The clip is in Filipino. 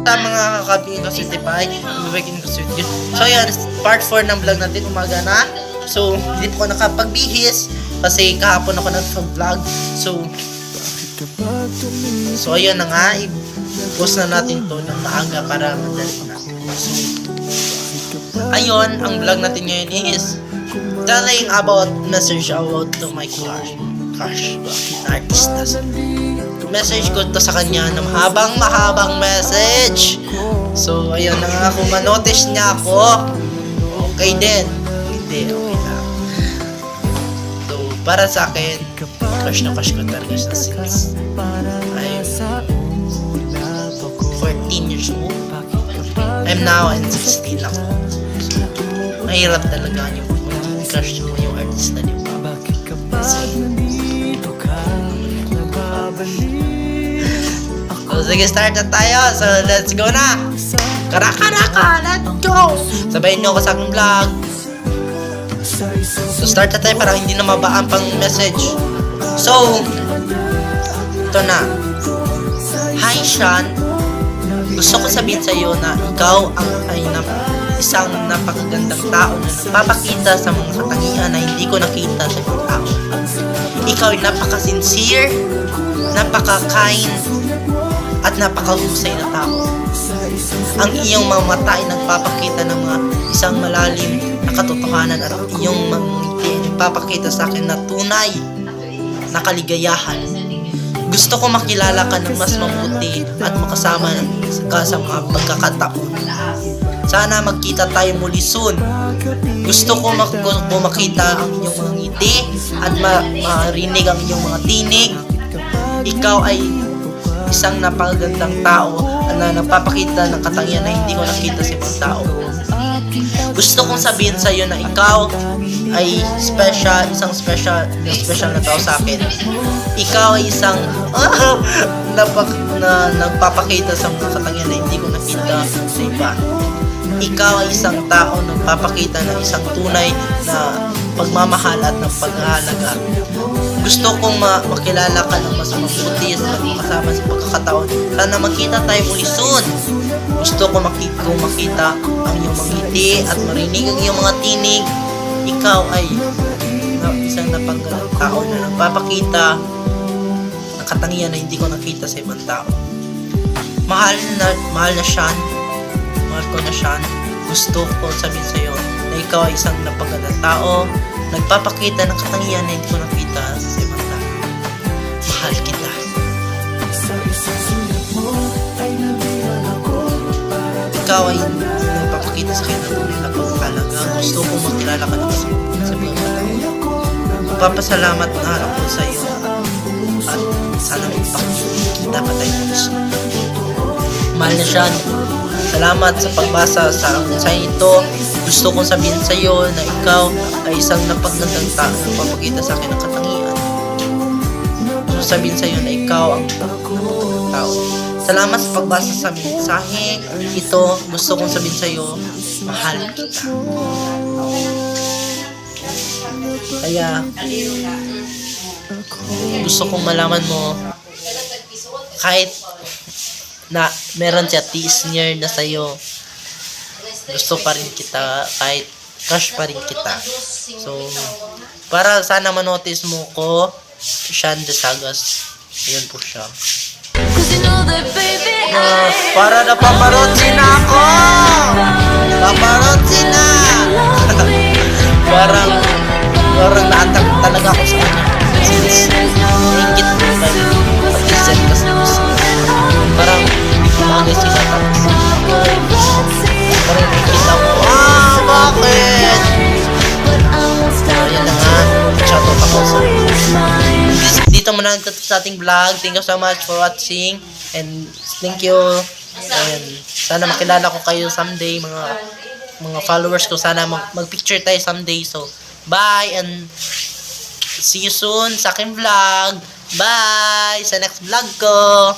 Sa mga kakabingin ko certified, mabibikin ko certified. So yan, part 4 ng vlog natin, umaga na. So, hindi po ako nakapagbihis kasi kahapon ako nag-vlog. So ayun na nga, i-post na natin to ng maaga para madali na. So, ayun, ang vlog natin ngayon is telling about message about to my crush na artista. Message ko to sa kanya ng mahabang message. So ayun na nga, kung ma-notice niya ako, okay din. Hindi, okay lang. So para sa akin, crush na crush ko talaga siya since I'm 14 years old. I'm now in 16 lang. So, mahirap talaga yung crush mo yung artista, di ba? So, sige, start na tayo. So, let's go na! Karaka! Let's go! Sabayin nyo ako sa aking vlog. So, start na tayo para hindi na mabaan pang message. So, ito na. Hi, Sean. Gusto ko sabihin sa iyo na ikaw ay isang napakagandang tao na nagpapakita sa mga katangian na hindi ko nakita sa ibang tao. Ikaw ay napaka-sincere, napaka-kind, at napaka-husay na tao. Ang iyong mga mata ay nagpapakita ng mga isang malalim na katotohanan at ang iyong mga ngiti ay nagpapakita sa akin na tunay na kaligayahan. Gusto ko makilala ka ng mas mabuti at makasama ka sa mga pagkakataon. Sana magkita tayo muli soon. Gusto ko makita ang iyong mga ngiti at marinig ang iyong mga tinig. Ikaw ay isang napakagandang tao na nagpapakita ng katangian na hindi ko nakita sa ibang tao. Gusto kong sabihin sa iyo na ikaw ay isang special na tao sa akin. Ikaw ay isang nagpapakita sa mga katangian na hindi ko nakita sa iba. Ikaw ay isang tao na nagpapakita ng isang tunay na pagmamahal at ng paghahalaga. Gusto kong makilala ka ng mas mabuti at makasama sa pagkakataon. Sana magkita tayo muli soon. Gusto ko makita ang iyong mga ngiti at marinig ang iyong mga tinig. Ikaw ay isang napanggalang tao na nagpapakita ng katangian na hindi ko nakita sa ibang tao. Mahal na Sean. Mahal ko na Sean. Gusto ko sabihin sa iyo na ikaw ay isang napanggalang tao, nagpapakita ng katangian na hindi ko nakita sa ibang tao. Mahal kita. Ikaw ay nagpapakita sa akin na tunay na pagkakalaga. Gusto kong makilala ka ng mas mabuti sa mga tao. Magpapasalamat na ako sa iyo at sana magpakita pa tayo ng gusto. Mahal na Sean, salamat sa pagbasa sa mensahe ito. Gusto kong sabihin sa iyo na ikaw ay isang napagandang tao na nagpapakita sa akin ng katangian. Gusto kong sabihin sa iyo na ikaw ang napagandang tao. Salamat sa pagbasa sa mensahe ito. Gusto kong sabihin sa iyo, mahal kita. Kaya gusto kong malaman mo, kahit na meron siya teaser na sa'yo, gusto pa rin kita, kahit crush pa rin kita. So, para sana manotice mo ko, Sean Desagas. Ayan po siya. Para na paparazzi na ako! Paparazzi na! parang naatag talaga ako sa kanya. Since naingit ko ba pag-isip kasi parang bagay sila tapos parang nakikita ko, bakit? Ayan na nga, shoutout ako sa dito muna sa ating vlog. Thank you so much for watching and thank you, and sana makilala ko kayo someday, mga followers ko. Sana mag-picture tayo someday. So bye and see you soon sa aking vlog. Bye sa next vlog ko.